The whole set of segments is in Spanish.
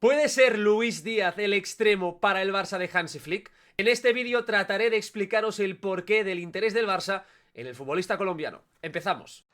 ¿Puede ser Luis Díaz el extremo para el Barça de Hansi Flick? En este vídeo trataré de explicaros el porqué del interés del Barça en el futbolista colombiano. Empezamos.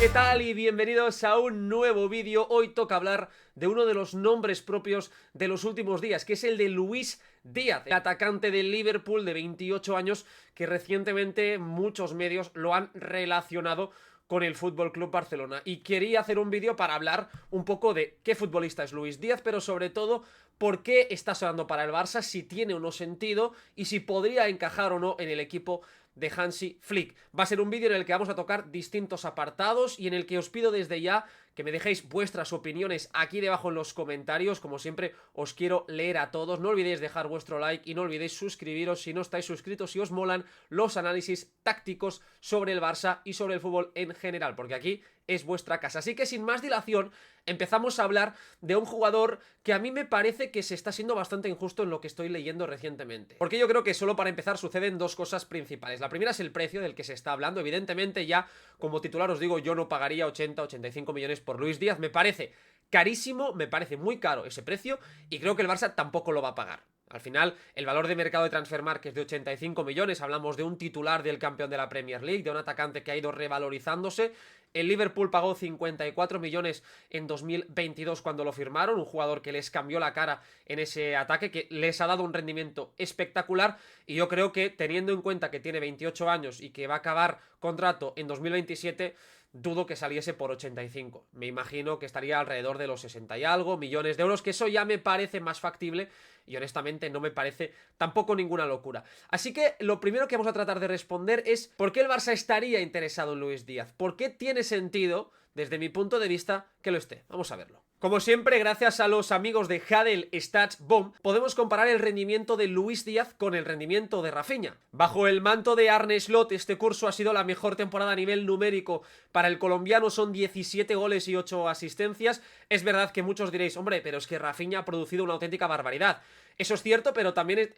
¿Qué tal? Y bienvenidos a un nuevo vídeo. Hoy toca hablar de uno de los nombres propios de los últimos días, que es el de Luis Díaz, el atacante del Liverpool de 28 años, que recientemente muchos medios lo han relacionado con el Fútbol Club Barcelona. Y quería hacer un vídeo para hablar un poco de qué futbolista es Luis Díaz, pero sobre todo por qué está sonando para el Barça, si tiene o no sentido y si podría encajar o no en el equipo de Hansi Flick. Va a ser un vídeo en el que vamos a tocar distintos apartados y en el que os pido desde ya que me dejéis vuestras opiniones aquí debajo en los comentarios. Como siempre, os quiero leer a todos. No olvidéis dejar vuestro like y no olvidéis suscribiros si no estáis suscritos, si os molan los análisis tácticos sobre el Barça y sobre el fútbol en general, porque aquí es vuestra casa. Así que sin más dilación, empezamos a hablar de un jugador que a mí me parece que se está siendo bastante injusto en lo que estoy leyendo recientemente. Porque yo creo que solo para empezar suceden dos cosas principales. La primera es el precio del que se está hablando. Evidentemente ya como titular os digo, yo no pagaría 80-85 millones por Luis Díaz. Me parece carísimo, me parece muy caro ese precio y creo que el Barça tampoco lo va a pagar. Al final, el valor de mercado de Transfermarkt es de 85 millones, hablamos de un titular del campeón de la Premier League, de un atacante que ha ido revalorizándose. El Liverpool pagó 54 millones en 2022 cuando lo firmaron, un jugador que les cambió la cara en ese ataque, que les ha dado un rendimiento espectacular, y yo creo que teniendo en cuenta que tiene 28 años y que va a acabar contrato en 2027, dudo que saliese por 85. Me imagino que estaría alrededor de los 60 y algo millones de euros, que eso ya me parece más factible y honestamente no me parece tampoco ninguna locura. Así que lo primero que vamos a tratar de responder es ¿por qué el Barça estaría interesado en Luis Díaz? ¿Por qué tiene sentido, desde mi punto de vista, que lo esté? Vamos a verlo. Como siempre, gracias a los amigos de Hadel Stats Bomb, podemos comparar el rendimiento de Luis Díaz con el rendimiento de Rafinha. Bajo el manto de Arne Slot, este curso ha sido la mejor temporada a nivel numérico para el colombiano, son 17 goles y 8 asistencias. Es verdad que muchos diréis, hombre, pero es que Rafinha ha producido una auténtica barbaridad. Eso es cierto, pero también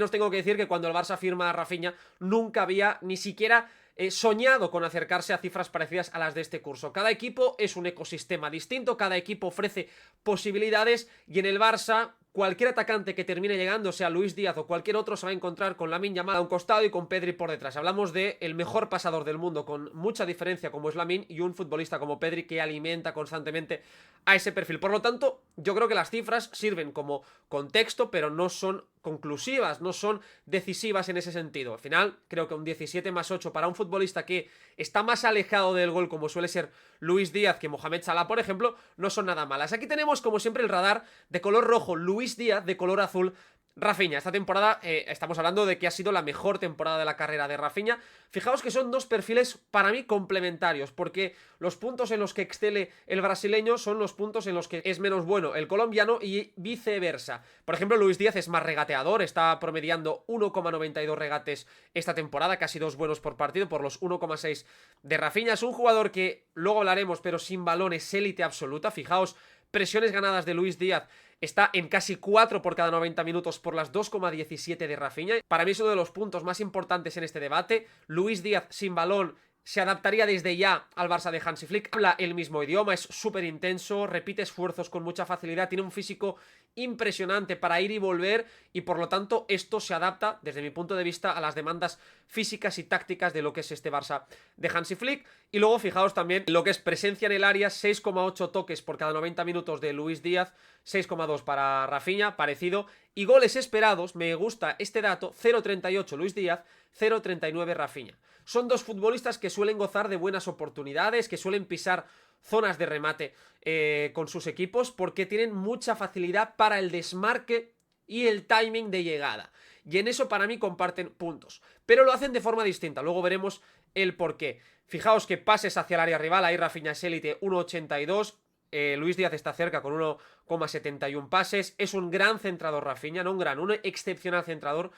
os tengo que decir que cuando el Barça firma a Rafinha, nunca había ni siquiera soñado con acercarse a cifras parecidas a las de este curso. Cada equipo es un ecosistema distinto, cada equipo ofrece posibilidades y en el Barça cualquier atacante que termine llegando, sea Luis Díaz o cualquier otro, se va a encontrar con Lamine Yamal a un costado y con Pedri por detrás. Hablamos de el mejor pasador del mundo con mucha diferencia como es Lamine y un futbolista como Pedri que alimenta constantemente a ese perfil. Por lo tanto, yo creo que las cifras sirven como contexto, pero no son conclusivas, no son decisivas en ese sentido. Al final, creo que un 17+8 para un futbolista que está más alejado del gol, como suele ser Luis Díaz que Mohamed Salah, por ejemplo, no son nada malas. Aquí tenemos, como siempre, el radar de color rojo, Luis Díaz de color azul, Rafinha. Esta temporada estamos hablando de que ha sido la mejor temporada de la carrera de Rafinha. Fijaos que son dos perfiles para mí complementarios, porque los puntos en los que excele el brasileño son los puntos en los que es menos bueno el colombiano y viceversa. Por ejemplo, Luis Díaz es más regateador, está promediando 1,92 regates esta temporada, casi 2 buenos por partido, por los 1,6 de Rafinha. Es un jugador que luego hablaremos, pero sin balón es élite absoluta. Fijaos, presiones ganadas de Luis Díaz está en casi 4 por cada 90 minutos por las 2,17 de Rafinha. Para mí es uno de los puntos más importantes en este debate. Luis Díaz sin balón se adaptaría desde ya al Barça de Hansi Flick. Habla el mismo idioma, es súper intenso, repite esfuerzos con mucha facilidad, tiene un físico impresionante para ir y volver y por lo tanto esto se adapta, desde mi punto de vista, a las demandas físicas y tácticas de lo que es este Barça de Hansi Flick. Y luego fijaos también en lo que es presencia en el área, 6,8 toques por cada 90 minutos de Luis Díaz, 6,2 para Rafinha, parecido. Y goles esperados, me gusta este dato, 0,38 Luis Díaz, 0,39 Rafinha. Son dos futbolistas que suelen gozar de buenas oportunidades, que suelen pisar zonas de remate con sus equipos porque tienen mucha facilidad para el desmarque y el timing de llegada. Y en eso para mí comparten puntos. Pero lo hacen de forma distinta, luego veremos el porqué. Fijaos que pases hacia el área rival, ahí Rafinha es élite, 1,82. Luis Díaz está cerca con 1,71 pases. Es un gran centrador Rafinha, no un excepcional centrador.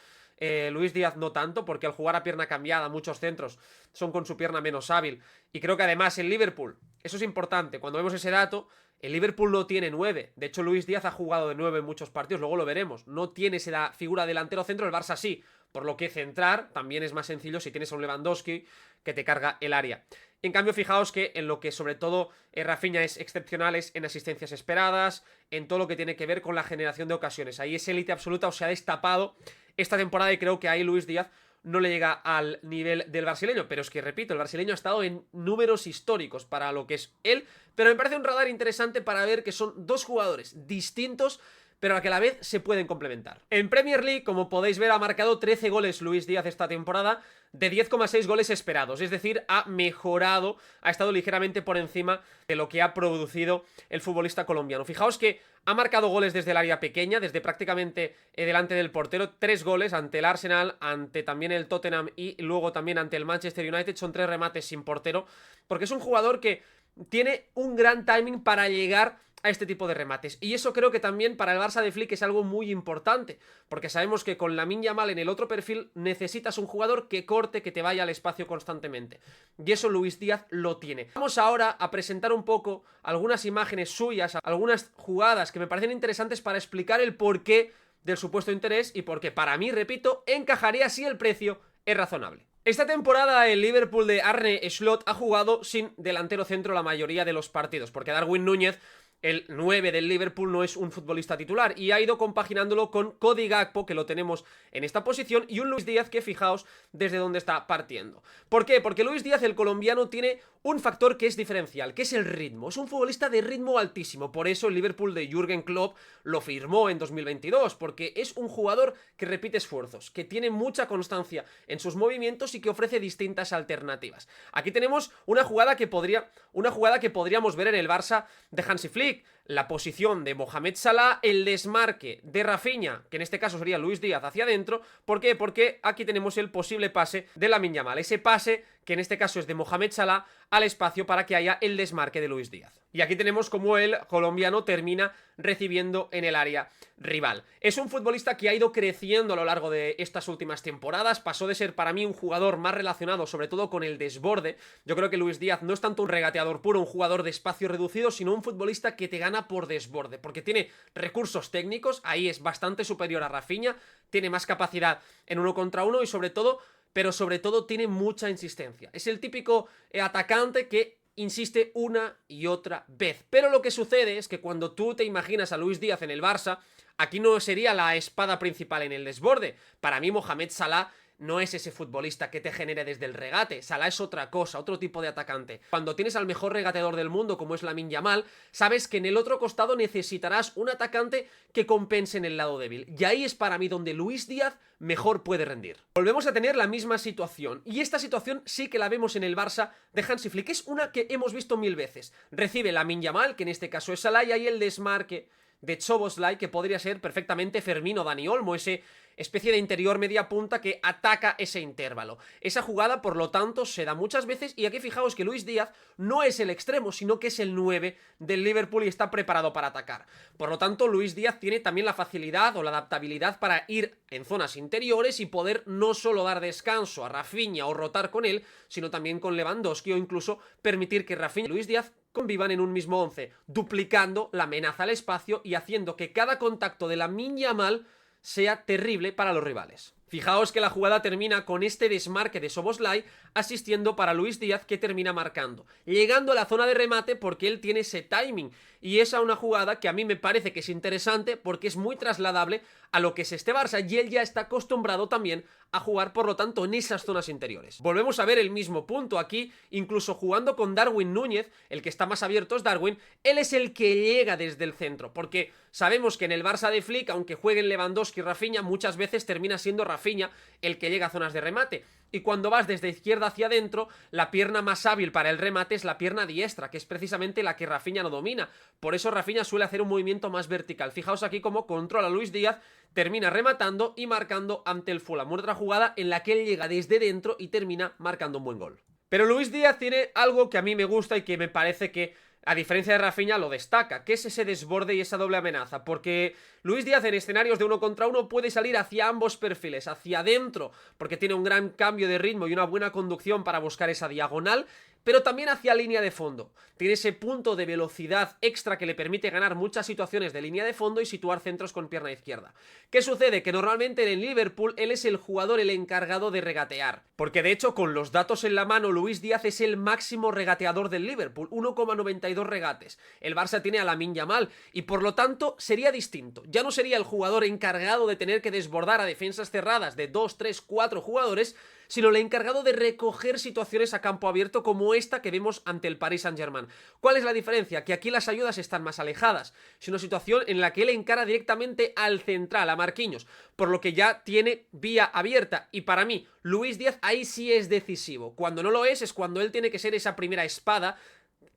Luis Díaz no tanto, porque al jugar a pierna cambiada muchos centros son con su pierna menos hábil. Y creo que además el Liverpool, eso es importante, cuando vemos ese dato, el Liverpool no tiene 9. De hecho Luis Díaz ha jugado de 9 en muchos partidos, luego lo veremos. No tiene esa figura delantero centro, el Barça sí. por lo que centrar también es más sencillo si tienes a un Lewandowski que te carga el área. En cambio, fijaos que en lo que sobre todo Rafinha es excepcional es en asistencias esperadas, en todo lo que tiene que ver con la generación de ocasiones. Ahí es élite absoluta, o se ha destapado esta temporada, y creo que ahí Luis Díaz no le llega al nivel del brasileño. Pero es que, repito, el brasileño ha estado en números históricos para lo que es él, pero me parece un radar interesante para ver que son dos jugadores distintos, pero a que a la vez se pueden complementar. En Premier League, como podéis ver, ha marcado 13 goles Luis Díaz esta temporada, de 10,6 goles esperados, es decir, ha mejorado, ha estado ligeramente por encima de lo que ha producido el futbolista colombiano. Fijaos que ha marcado goles desde el área pequeña, desde prácticamente delante del portero, 3 goles ante el Arsenal, ante también el Tottenham y luego también ante el Manchester United. Son 3 remates sin portero, porque es un jugador que tiene un gran timing para llegar a este tipo de remates, y eso creo que también para el Barça de Flick es algo muy importante, porque sabemos que con Lamine Yamal en el otro perfil necesitas un jugador que corte, que te vaya al espacio constantemente, y eso Luis Díaz lo tiene. Vamos ahora a presentar un poco algunas imágenes suyas, algunas jugadas que me parecen interesantes para explicar el porqué del supuesto interés y porque para mí, repito, encajaría si el precio es razonable. Esta temporada el Liverpool de Arne Slot ha jugado sin delantero centro la mayoría de los partidos, porque Darwin Núñez, el 9 del Liverpool, no es un futbolista titular, y ha ido compaginándolo con Cody Gakpo, que lo tenemos en esta posición, y un Luis Díaz que, fijaos desde dónde está partiendo. ¿Por qué? Porque Luis Díaz, el colombiano, tiene un factor que es diferencial, que es el ritmo. Es un futbolista de ritmo altísimo, por eso el Liverpool de Jürgen Klopp lo firmó en 2022, porque es un jugador que repite esfuerzos, que tiene mucha constancia en sus movimientos y que ofrece distintas alternativas. Aquí tenemos una jugada que podríamos ver en el Barça de Hansi Flick, la posición de Mohamed Salah, el desmarque de Rafinha, que en este caso sería Luis Díaz, hacia adentro. ¿Por qué? Porque aquí tenemos el posible pase de Lamine Yamal, ese pase que en este caso es de Mohamed Salah al espacio para que haya el desmarque de Luis Díaz. Y aquí tenemos como el colombiano termina recibiendo en el área rival. Es un futbolista que ha ido creciendo a lo largo de estas últimas temporadas, pasó de ser para mí un jugador más relacionado sobre todo con el desborde. Yo creo que Luis Díaz no es tanto un regateador puro, un jugador de espacio reducido, sino un futbolista que te gana por desborde, porque tiene recursos técnicos, ahí es bastante superior a Rafinha, tiene más capacidad en 1 contra 1 y sobre todo tiene mucha insistencia. Es el típico atacante que insiste una y otra vez. Pero lo que sucede es que cuando tú te imaginas a Luis Díaz en el Barça, aquí no sería la espada principal en el desborde. Para mí Mohamed Salah no es ese futbolista que te genere desde el regate. Salah es otra cosa, otro tipo de atacante. Cuando tienes al mejor regateador del mundo, como es Lamine Yamal, sabes que en el otro costado necesitarás un atacante que compense en el lado débil. Y ahí es para mí donde Luis Díaz mejor puede rendir. Volvemos a tener la misma situación, y esta situación sí que la vemos en el Barça de Hansi Flick. Es una que hemos visto 1000 veces. Recibe Lamine Yamal, que en este caso es Salah, y ahí el desmarque de Szoboszlai, que podría ser perfectamente Fermín o Dani Olmo, ese especie de interior media punta que ataca ese intervalo. Esa jugada, por lo tanto, se da muchas veces, y aquí fijaos que Luis Díaz no es el extremo, sino que es el 9 del Liverpool y está preparado para atacar. Por lo tanto, Luis Díaz tiene también la facilidad o la adaptabilidad para ir en zonas interiores y poder no solo dar descanso a Rafinha o rotar con él, sino también con Lewandowski, o incluso permitir que Rafinha y Luis Díaz convivan en un mismo 11, duplicando la amenaza al espacio y haciendo que cada contacto de Lamine Yamal sea terrible para los rivales. Fijaos que la jugada termina con este desmarque de Szoboszlai asistiendo para Luis Díaz, que termina marcando, llegando a la zona de remate porque él tiene ese timing, y esa una jugada que a mí me parece que es interesante porque es muy trasladable a lo que es este Barça, y él ya está acostumbrado también a jugar, por lo tanto, en esas zonas interiores. Volvemos a ver el mismo punto aquí, incluso jugando con Darwin Núñez, el que está más abierto es Darwin, él es el que llega desde el centro, porque sabemos que en el Barça de Flick, aunque jueguen Lewandowski y Rafinha, muchas veces termina siendo Rafinha el que llega a zonas de remate, y cuando vas desde izquierda hacia adentro, la pierna más hábil para el remate es la pierna diestra, que es precisamente la que Rafinha no domina. Por eso Rafinha suele hacer un movimiento más vertical. Fijaos aquí cómo controla Luis Díaz, termina rematando y marcando ante el Fulham. Otra jugada en la que él llega desde dentro y termina marcando un buen gol. Pero Luis Díaz tiene algo que a mí me gusta y que me parece que a diferencia de Rafinha, lo destaca, que es ese desborde y esa doble amenaza, porque Luis Díaz en escenarios de 1 contra 1 puede salir hacia ambos perfiles, hacia adentro, porque tiene un gran cambio de ritmo y una buena conducción para buscar esa diagonal, pero también hacia línea de fondo. Tiene ese punto de velocidad extra que le permite ganar muchas situaciones de línea de fondo y situar centros con pierna izquierda. ¿Qué sucede? Que normalmente en Liverpool él es el jugador, el encargado de regatear, porque de hecho con los datos en la mano Luis Díaz es el máximo regateador del Liverpool, 1,92 regates. El Barça tiene a Lamine Yamal y por lo tanto sería distinto. Ya no sería el jugador encargado de tener que desbordar a defensas cerradas de 2, 3, 4 jugadores, sino el encargado de recoger situaciones a campo abierto como esta que vemos ante el Paris Saint-Germain. ¿Cuál es la diferencia? Que aquí las ayudas están más alejadas. Es una situación en la que él encara directamente al central, a Marquinhos, por lo que ya tiene vía abierta. Y para mí, Luis Díaz ahí sí es decisivo. Cuando no lo es cuando él tiene que ser esa primera espada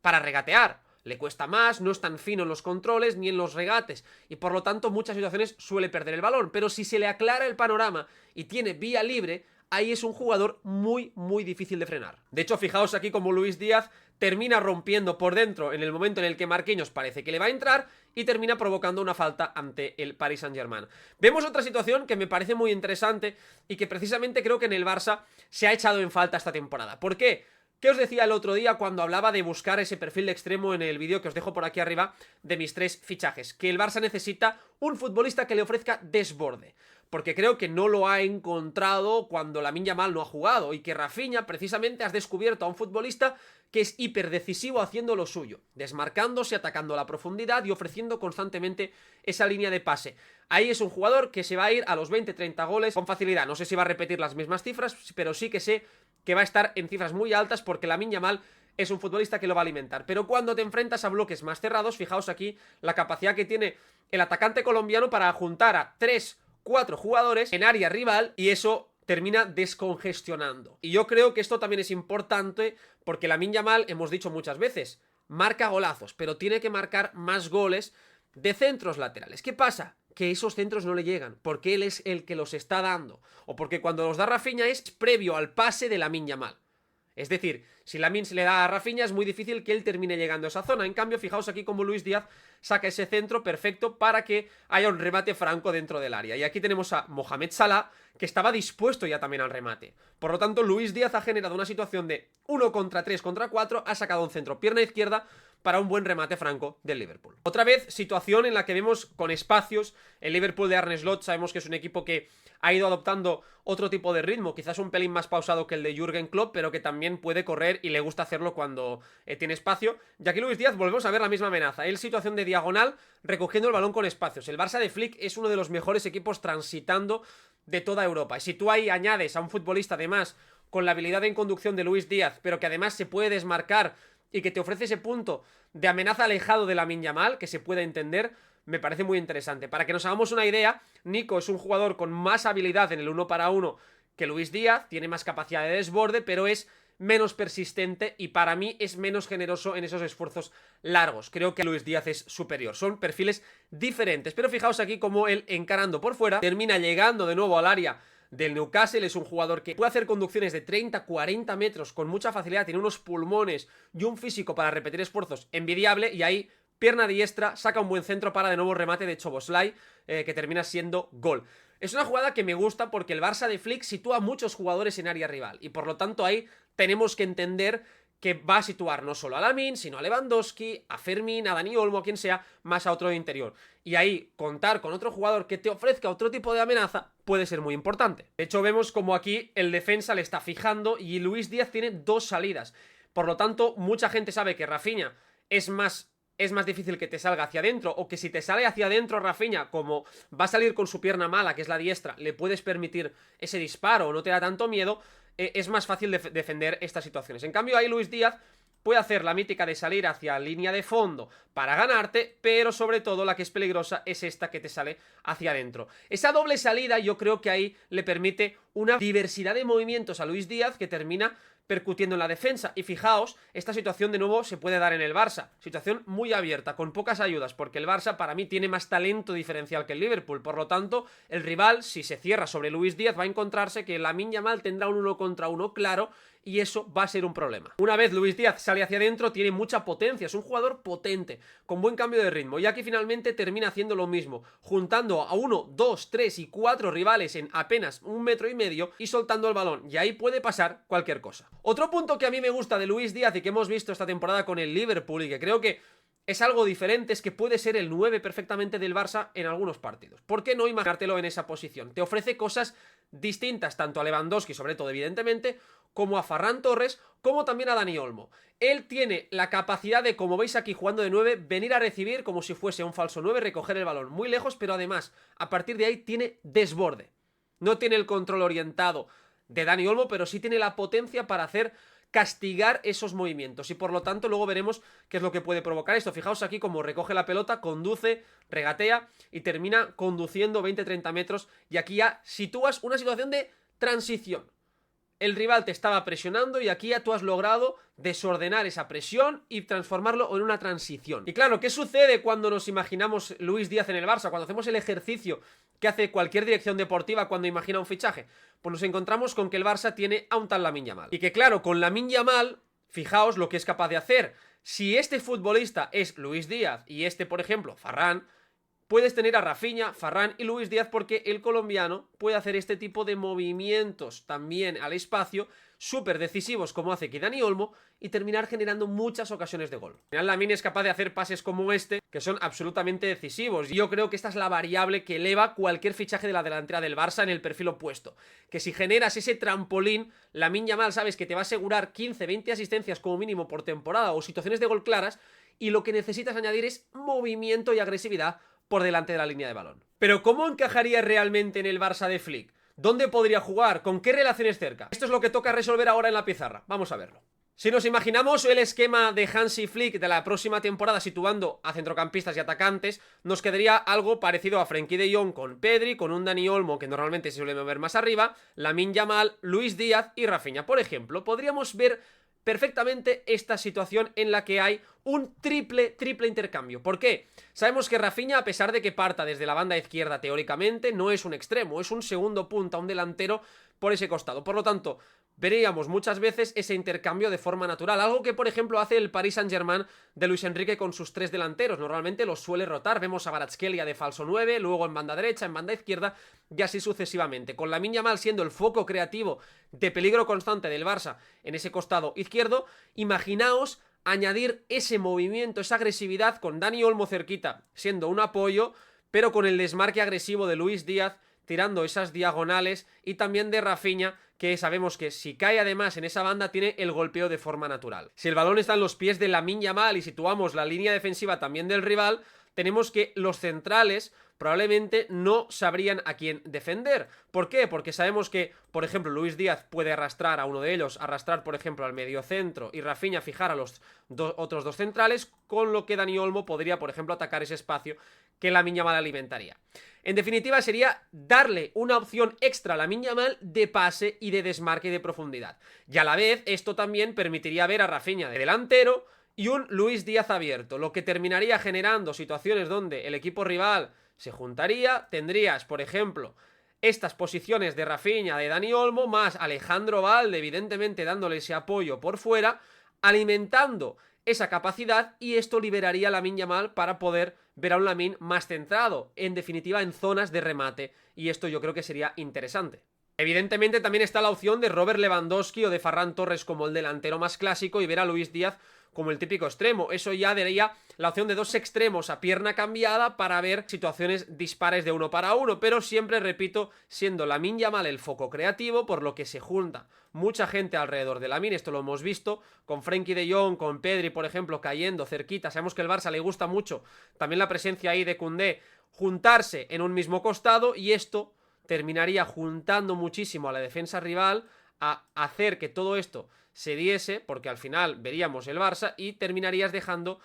para regatear. Le cuesta más, no es tan fino en los controles ni en los regates y por lo tanto muchas situaciones suele perder el balón, pero si se le aclara el panorama y tiene vía libre, ahí es un jugador muy difícil de frenar. De hecho, fijaos aquí como Luis Díaz termina rompiendo por dentro en el momento en el que Marquinhos parece que le va a entrar y termina provocando una falta ante el Paris Saint-Germain. Vemos otra situación que me parece muy interesante y que precisamente creo que en el Barça se ha echado en falta esta temporada. ¿Por qué? ¿Qué os decía el otro día cuando hablaba de buscar ese perfil de extremo en el vídeo que os dejo por aquí arriba de mis 3 fichajes? Que el Barça necesita un futbolista que le ofrezca desborde, porque creo que no lo ha encontrado cuando Lamine Yamal no ha jugado y que Rafinha precisamente has descubierto a un futbolista que es hiperdecisivo haciendo lo suyo, desmarcándose, atacando a la profundidad y ofreciendo constantemente esa línea de pase. Ahí es un jugador que se va a ir a los 20-30 goles con facilidad. No sé si va a repetir las mismas cifras, pero sí que sé que va a estar en cifras muy altas porque Lamine Yamal es un futbolista que lo va a alimentar. Pero cuando te enfrentas a bloques más cerrados, fijaos aquí la capacidad que tiene el atacante colombiano para juntar a 3-4 jugadores en área rival y eso termina descongestionando. Y yo creo que esto también es importante porque Lamine Yamal, hemos dicho muchas veces, marca golazos, pero tiene que marcar más goles de centros laterales. ¿Qué pasa? Que esos centros no le llegan, porque él es el que los está dando, o porque cuando los da Rafinha es previo al pase de Lamine Yamal. Es decir, si Lamine se le da a Rafinha es muy difícil que él termine llegando a esa zona. En cambio, fijaos aquí como Luis Díaz saca ese centro perfecto para que haya un remate franco dentro del área. Y aquí tenemos a Mohamed Salah, que estaba dispuesto ya también al remate. Por lo tanto, Luis Díaz ha generado una situación de 1 contra 3 contra 4, ha sacado un centro pierna izquierda para un buen remate franco del Liverpool. Otra vez, situación en la que vemos con espacios. El Liverpool de Arne Slot sabemos que es un equipo que ha ido adoptando otro tipo de ritmo, quizás un pelín más pausado que el de Jürgen Klopp, pero que también puede correr y le gusta hacerlo cuando tiene espacio. Y aquí Luis Díaz volvemos a ver la misma amenaza. Él situación de diagonal, recogiendo el balón con espacios. El Barça de Flick es uno de los mejores equipos transitando de toda Europa. Y si tú ahí añades a un futbolista además con la habilidad en conducción de Luis Díaz, pero que además se puede desmarcar y que te ofrece ese punto de amenaza alejado de Lamine Yamal, que se puede entender, me parece muy interesante. Para que nos hagamos una idea, Nico es un jugador con más habilidad en el 1 para 1 que Luis Díaz, tiene más capacidad de desborde, pero es menos persistente y para mí es menos generoso en esos esfuerzos largos. Creo que Luis Díaz es superior, son perfiles diferentes, pero fijaos aquí como él encarando por fuera, termina llegando de nuevo al área del Newcastle. Es un jugador que puede hacer conducciones de 30-40 metros con mucha facilidad, tiene unos pulmones y un físico para repetir esfuerzos envidiable y ahí pierna diestra, saca un buen centro para de nuevo remate de Szoboszlai, que termina siendo gol. Es una jugada que me gusta porque el Barça de Flick sitúa muchos jugadores en área rival y por lo tanto ahí tenemos que entender que va a situar no solo a Lamine, sino a Lewandowski, a Fermín, a Dani Olmo, a quien sea, más a otro de interior. Y ahí contar con otro jugador que te ofrezca otro tipo de amenaza puede ser muy importante. De hecho vemos como aquí el defensa le está fijando y Luis Díaz tiene 2 salidas. Por lo tanto, mucha gente sabe que Rafinha es más difícil que te salga hacia adentro, o que si te sale hacia adentro Rafinha, como va a salir con su pierna mala, que es la diestra, le puedes permitir ese disparo, no te da tanto miedo, es más fácil defender estas situaciones. En cambio ahí Luis Díaz puede hacer la mítica de salir hacia línea de fondo para ganarte, pero sobre todo la que es peligrosa es esta que te sale hacia adentro. Esa doble salida yo creo que ahí le permite una diversidad de movimientos a Luis Díaz que termina percutiendo en la defensa. Y fijaos, esta situación de nuevo se puede dar en el Barça, situación muy abierta, con pocas ayudas, porque el Barça para mí tiene más talento diferencial que el Liverpool. Por lo tanto, el rival, si se cierra sobre Luis Díaz, va a encontrarse que Lamine Yamal tendrá un 1 contra 1 claro y eso va a ser un problema. Una vez Luis Díaz sale hacia adentro, tiene mucha potencia, es un jugador potente, con buen cambio de ritmo, y aquí finalmente termina haciendo lo mismo, juntando a 1, 2, 3 y 4 rivales en apenas 1,5 metros y soltando el balón, y ahí puede pasar cualquier cosa. Otro punto que a mí me gusta de Luis Díaz y que hemos visto esta temporada con el Liverpool y que creo que es algo diferente, es que puede ser el 9 perfectamente del Barça en algunos partidos. ¿Por qué no imaginártelo en esa posición? Te ofrece cosas distintas tanto a Lewandowski, sobre todo evidentemente, como a Ferran Torres, como también a Dani Olmo. Él tiene la capacidad de, como veis aquí jugando de 9, venir a recibir como si fuese un falso 9, recoger el balón muy lejos, pero además, a partir de ahí tiene desborde. No tiene el control orientado de Dani Olmo, pero sí tiene la potencia para hacer castigar esos movimientos y por lo tanto luego veremos qué es lo que puede provocar esto. Fijaos aquí como recoge la pelota, conduce, regatea y termina conduciendo 20-30 metros y aquí ya sitúas una situación de transición. El rival te estaba presionando y aquí ya tú has logrado desordenar esa presión y transformarlo en una transición. Y claro, ¿qué sucede cuando nos imaginamos Luis Díaz en el Barça? Cuando hacemos el ejercicio que hace cualquier dirección deportiva cuando imagina un fichaje, pues nos encontramos con que el Barça tiene a un tal Lamine Yamal. Y que claro, con Lamine Yamal, fijaos lo que es capaz de hacer. Si este futbolista es Luis Díaz y este, por ejemplo, Ferran, puedes tener a Rafinha, Ferran y Luis Díaz porque el colombiano puede hacer este tipo de movimientos también al espacio, súper decisivos como hace que Dani Olmo y terminar generando muchas ocasiones de gol. Al final Lamine es capaz de hacer pases como este que son absolutamente decisivos y yo creo que esta es la variable que eleva cualquier fichaje de la delantera del Barça en el perfil opuesto. Que si generas ese trampolín, Lamine Yamal sabes que te va a asegurar 15-20 asistencias como mínimo por temporada o situaciones de gol claras y lo que necesitas añadir es movimiento y agresividad por delante de la línea de balón. Pero ¿cómo encajaría realmente en el Barça de Flick? ¿Dónde podría jugar? ¿Con qué relaciones cerca? Esto es lo que toca resolver ahora en la pizarra. Vamos a verlo. Si nos imaginamos el esquema de Hansi Flick de la próxima temporada situando a centrocampistas y atacantes, nos quedaría algo parecido a Frenkie de Jong con Pedri, con un Dani Olmo que normalmente se suele mover más arriba, Lamine Yamal, Luis Díaz y Rafinha. Por ejemplo, podríamos ver perfectamente esta situación en la que hay un triple intercambio. ¿Por qué? Sabemos que Rafinha, a pesar de que parta desde la banda izquierda teóricamente, no es un extremo, es un segundo punta, un delantero por ese costado. Por lo tanto, veríamos muchas veces ese intercambio de forma natural, algo que por ejemplo hace el Paris Saint-Germain de Luis Enrique con sus 3 delanteros, normalmente los suele rotar, vemos a Kvaratskhelia de falso 9, luego en banda derecha, en banda izquierda y así sucesivamente, con Lamine Yamal siendo el foco creativo de peligro constante del Barça en ese costado izquierdo. Imaginaos añadir ese movimiento, esa agresividad con Dani Olmo cerquita siendo un apoyo, pero con el desmarque agresivo de Luis Díaz tirando esas diagonales y también de Rafinha, que sabemos que si cae además en esa banda tiene el golpeo de forma natural. Si el balón está en los pies de Lamine Yamal y situamos la línea defensiva también del rival, tenemos que los centrales probablemente no sabrían a quién defender. ¿Por qué? Porque sabemos que, por ejemplo, Luis Díaz puede arrastrar a uno de ellos, arrastrar, por ejemplo, al mediocentro y Rafinha fijar a los otros dos centrales, con lo que Dani Olmo podría, por ejemplo, atacar ese espacio que Lamine Yamal alimentaría. En definitiva, sería darle una opción extra a Lamine Yamal de pase y de desmarque y de profundidad. Y a la vez, esto también permitiría ver a Rafinha de delantero y un Luis Díaz abierto, lo que terminaría generando situaciones donde el equipo rival se juntaría, tendrías, por ejemplo, estas posiciones de Rafinha, de Dani Olmo, más Alejandro Valde, evidentemente dándole ese apoyo por fuera, alimentando esa capacidad, y esto liberaría a Lamine Yamal para poder ver a un Lamine más centrado, en definitiva en zonas de remate, y esto yo creo que sería interesante. Evidentemente también está la opción de Robert Lewandowski o de Ferran Torres como el delantero más clásico y ver a Luis Díaz como el típico extremo. Eso ya daría la opción de dos extremos a pierna cambiada para ver situaciones dispares de uno para uno, pero siempre, repito, siendo Lamine Yamal el foco creativo, por lo que se junta mucha gente alrededor de Lamine. Esto lo hemos visto con Frenkie de Jong, con Pedri, por ejemplo, cayendo cerquita. Sabemos que al Barça le gusta mucho también la presencia ahí de Koundé, juntarse en un mismo costado, y esto terminaría juntando muchísimo a la defensa rival a hacer que todo esto se diese, porque al final veríamos el Barça y terminarías dejando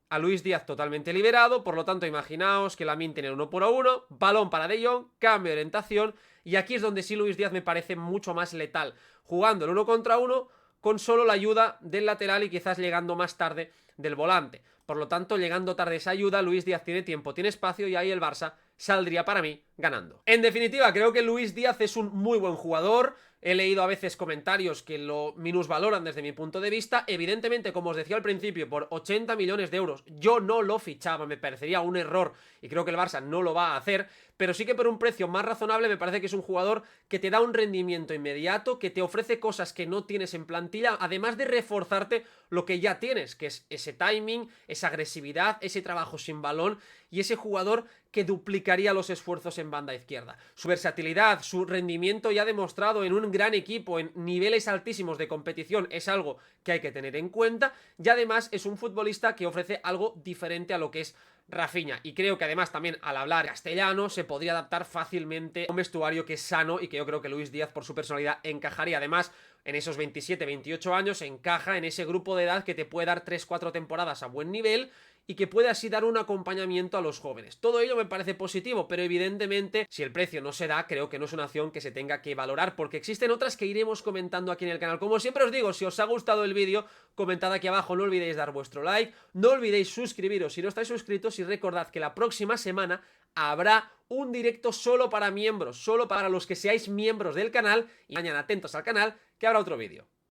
a Luis Díaz totalmente liberado. Por lo tanto, imaginaos que Lamine tiene 1-1, balón para De Jong, cambio de orientación, y aquí es donde sí Luis Díaz me parece mucho más letal, jugando el 1 contra 1 con solo la ayuda del lateral y quizás llegando más tarde del volante. Por lo tanto, llegando tarde esa ayuda, Luis Díaz tiene tiempo, tiene espacio, y ahí el Barça saldría para mí ganando. En definitiva, creo que Luis Díaz es un muy buen jugador. He leído a veces comentarios que lo minusvaloran desde mi punto de vista. Evidentemente, como os decía al principio, por 80 millones de euros yo no lo fichaba, me parecería un error y creo que el Barça no lo va a hacer, pero sí que por un precio más razonable me parece que es un jugador que te da un rendimiento inmediato, que te ofrece cosas que no tienes en plantilla, además de reforzarte lo que ya tienes, que es ese timing, esa agresividad, ese trabajo sin balón y ese jugador que duplicaría los esfuerzos en banda izquierda. Su versatilidad, su rendimiento ya demostrado en un gran equipo, en niveles altísimos de competición, es algo que hay que tener en cuenta, y además es un futbolista que ofrece algo diferente a lo que es Rafinha, y creo que además también al hablar castellano se podría adaptar fácilmente a un vestuario que es sano y que yo creo que Luis Díaz por su personalidad encajaría. Además, en esos 27, 28 años encaja en ese grupo de edad que te puede dar 3-4 temporadas a buen nivel y que puede así dar un acompañamiento a los jóvenes. Todo ello me parece positivo, pero evidentemente si el precio no se da, creo que no es una opción que se tenga que valorar, porque existen otras que iremos comentando aquí en el canal. Como siempre os digo, si os ha gustado el vídeo, comentad aquí abajo, no olvidéis dar vuestro like, no olvidéis suscribiros si no estáis suscritos y recordad que la próxima semana habrá un directo solo para miembros, solo para los que seáis miembros del canal, y mañana atentos al canal que habrá otro vídeo.